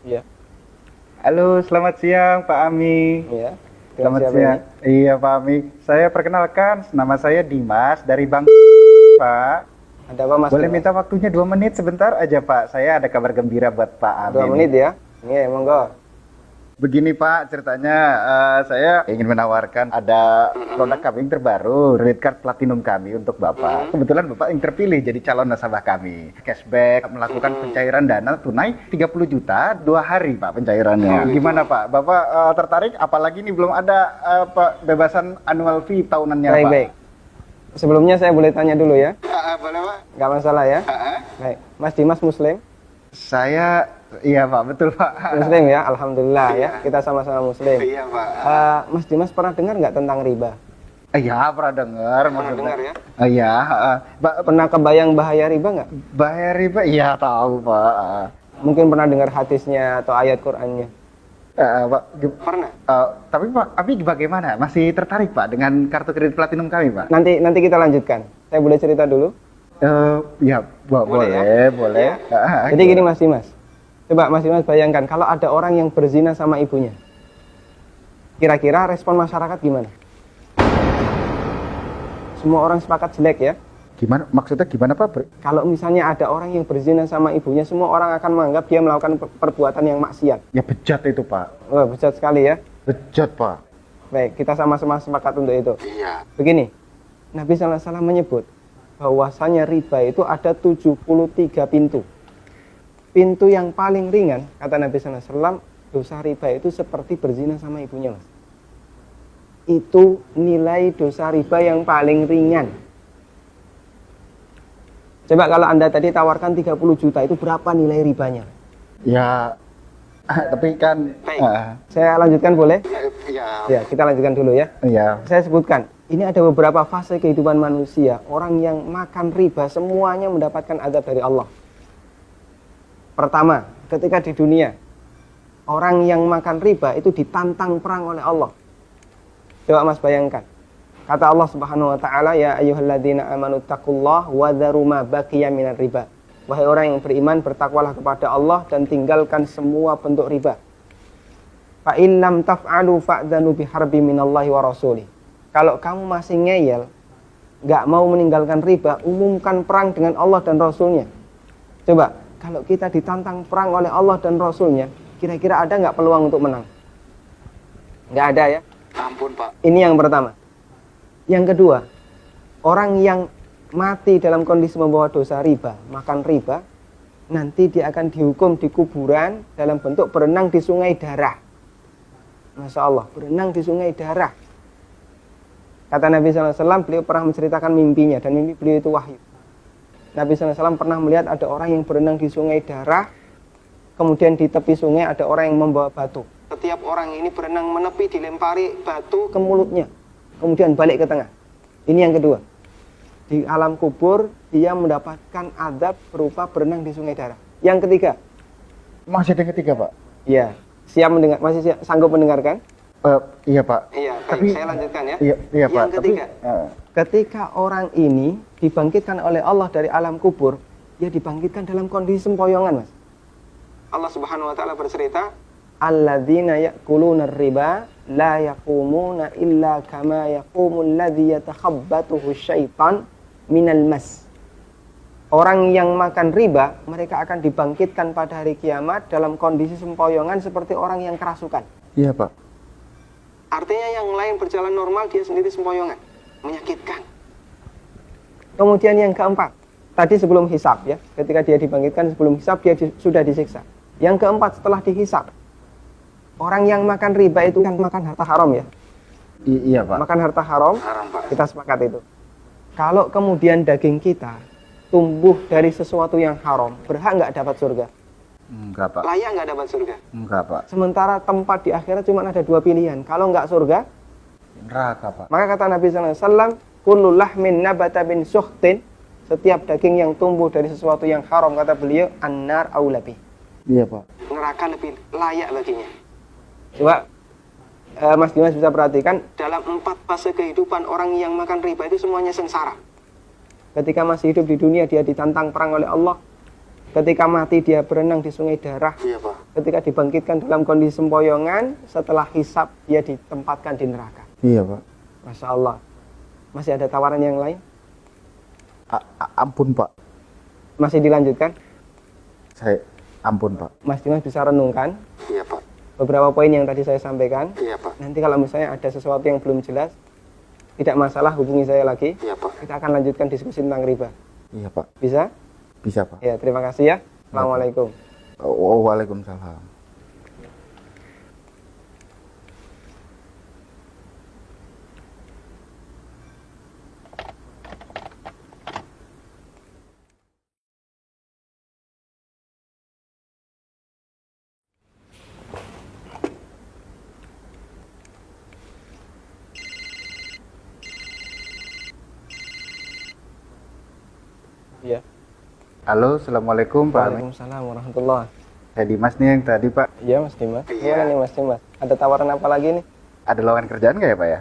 Iya. Halo, selamat siang Pak Ami. Iya. Selamat siang. Iya Pak Ami. Saya perkenalkan, nama saya Dimas dari Bang Pak. Ada apa Mas? Boleh Dimas? minta waktunya 2 menit sebentar aja Pak. Saya ada kabar gembira buat Pak Ami. 2 menit ya? Iya, monggo. Begini Pak, ceritanya saya ingin menawarkan ada produk kami yang terbaru, credit card platinum kami untuk Bapak. Kebetulan Bapak yang terpilih jadi calon nasabah kami. Cashback, melakukan pencairan dana tunai 30 juta, 2 hari Pak pencairannya. Gimana Pak? Bapak tertarik? Apalagi ini belum ada bebasan annual fee tahunannya Baik, Pak. baik. Sebelumnya saya boleh tanya dulu ya? Boleh Pak? Nggak masalah ya? Baik. Mas Dimas Muslim? Saya, iya Pak, betul Pak. Muslim ya, alhamdulillah ya. Kita sama-sama Muslim. Iya Pak. Mas Dimas pernah dengar nggak tentang riba? Iya, pernah dengar. Pernah dengar ya? Iya, Pernah kebayang bahaya riba nggak? bahaya riba, iya tahu Pak. Mungkin pernah dengar hadisnya atau ayat Qur'annya? Pak, Pernah. tapi Pak, Abi bagaimana? Masih tertarik Pak dengan kartu kredit platinum kami Pak? Nanti kita lanjutkan. Saya boleh cerita dulu? Ya, boleh, ya? boleh. Jadi gini Mas Dimas. Coba Mas Dimas bayangkan kalau ada orang yang berzina sama ibunya. Kira-kira respon masyarakat gimana? Semua orang sepakat jelek ya. Gimana? Maksudnya gimana Pak? Kalau misalnya ada orang yang berzina sama ibunya, semua orang akan menganggap dia melakukan perbuatan yang maksiat. Ya bejat itu Pak. Wah, bejat sekali ya. Bejat Pak. Baik, kita sama-sama sepakat untuk itu. Iya. Begini, Nabi SAW menyebut bahwasanya riba itu ada 73 pintu. Pintu yang paling ringan, kata Nabi SAW, dosa riba itu seperti berzina sama ibunya, Mas. Itu nilai dosa riba yang paling ringan. Coba kalau Anda tadi tawarkan 30 juta, itu berapa nilai ribanya? Ya, tapi kan... Saya lanjutkan boleh? Ya. Ya, kita lanjutkan dulu ya. Iya. Saya sebutkan, ini ada beberapa fase kehidupan manusia. Orang yang makan riba semuanya mendapatkan azab dari Allah. Pertama, ketika di dunia, orang yang makan riba itu ditantang perang oleh Allah. Coba Mas bayangkan. Kata Allah Subhanahu wa taala, ya ayyuhalladzina amanu taqullaha wa dharu ma baqiya minar riba. Wahai orang yang beriman, bertakwalah kepada Allah dan tinggalkan semua bentuk riba. Fa in lam taf'alu fa'dzanu biharbi minallahi wa rasulih. Kalau kamu masih ngeyel, nggak mau meninggalkan riba, umumkan perang dengan Allah dan Rasulnya. Coba, kalau kita ditantang perang oleh Allah dan Rasulnya, kira-kira ada nggak peluang untuk menang? Nggak ada ya? Ampun Pak. Ini yang pertama. Yang kedua, orang yang mati dalam kondisi membawa dosa riba, makan riba, nanti dia akan dihukum di kuburan dalam bentuk berenang di sungai darah. Masya Allah, berenang di sungai darah. Kata Nabi SAW, beliau pernah menceritakan mimpinya, dan mimpi beliau itu wahyu. Nabi SAW pernah melihat ada orang yang berenang di sungai darah, kemudian di tepi sungai ada orang yang membawa batu. Setiap orang ini berenang menepi, dilempari batu ke mulutnya, kemudian balik ke tengah. Ini yang kedua. Di alam kubur, dia mendapatkan azab berupa berenang di sungai darah. Yang ketiga. Masih ada yang ketiga Pak? Iya. Siap mendengar? Masih sanggup mendengarkan? Iya Pak. Iya, tapi saya lanjutkan ya. Iya Pak. Yang ketiga, ketika orang ini dibangkitkan oleh Allah dari alam kubur, dia dibangkitkan dalam kondisi sempoyongan, Mas. Allah Subhanahu wa taala bercerita, alladzina ya'kuluna riba la yaqumuna illa kama yaqumul ladzi yatakhabbathu syaitan minal mas. Orang yang makan riba, mereka akan dibangkitkan pada hari kiamat dalam kondisi sempoyongan seperti orang yang kerasukan. Iya Pak. Artinya yang lain berjalan normal, dia sendiri sempoyongan. Menyakitkan. Kemudian yang keempat, tadi sebelum hisab ya, ketika dia dibangkitkan sebelum hisab, dia sudah disiksa. Yang keempat, setelah dihisab, orang yang makan riba itu kan makan harta haram ya. Iya Pak. Makan harta haram, Pak. kita sepakat itu. Kalau kemudian daging kita tumbuh dari sesuatu yang haram, berhak nggak dapat surga? Enggak Pak. Layak nggak dapat surga? Enggak Pak. Sementara tempat di akhirat cuma ada 2 pilihan. Kalau nggak surga, Neraka Pak. maka kata Nabi SAW, kullu lahmin nabata bin suhtin, setiap daging yang tumbuh dari sesuatu yang haram, kata beliau, annar aulabi. Iya Pak. Neraka lebih layak baginya. Coba Mas Dimas bisa perhatikan, dalam 4 fase kehidupan orang yang makan riba itu semuanya sengsara. Ketika masih hidup di dunia, dia ditantang perang oleh Allah. Ketika mati, dia berenang di sungai darah. Iya Pak. ketika dibangkitkan dalam kondisi sempoyongan, setelah hisab dia ditempatkan di neraka. Iya Pak. Masya Allah. Masih ada tawaran yang lain? Ampun Pak. Masih dilanjutkan? Ampun Pak. Mas Dimas bisa renungkan Iya Pak. beberapa poin yang tadi saya sampaikan. Iya Pak. Nanti kalau misalnya ada sesuatu yang belum jelas, tidak masalah, hubungi saya lagi. Iya Pak. Kita akan lanjutkan diskusi tentang riba. Iya Pak. Bisa? Bisa Pak. Ya, terima kasih ya. Assalamualaikum. Waalaikumsalam. Iya. Halo, assalamualaikum Pak. Waalaikumsalam warahmatullahi. Saya Dimas nih yang tadi Pak. Iya Mas Dimas. Iya. Gimana nih Mas Dimas? Ada tawaran apa lagi nih? Ada lowongan kerjaan nggak ya Pak ya?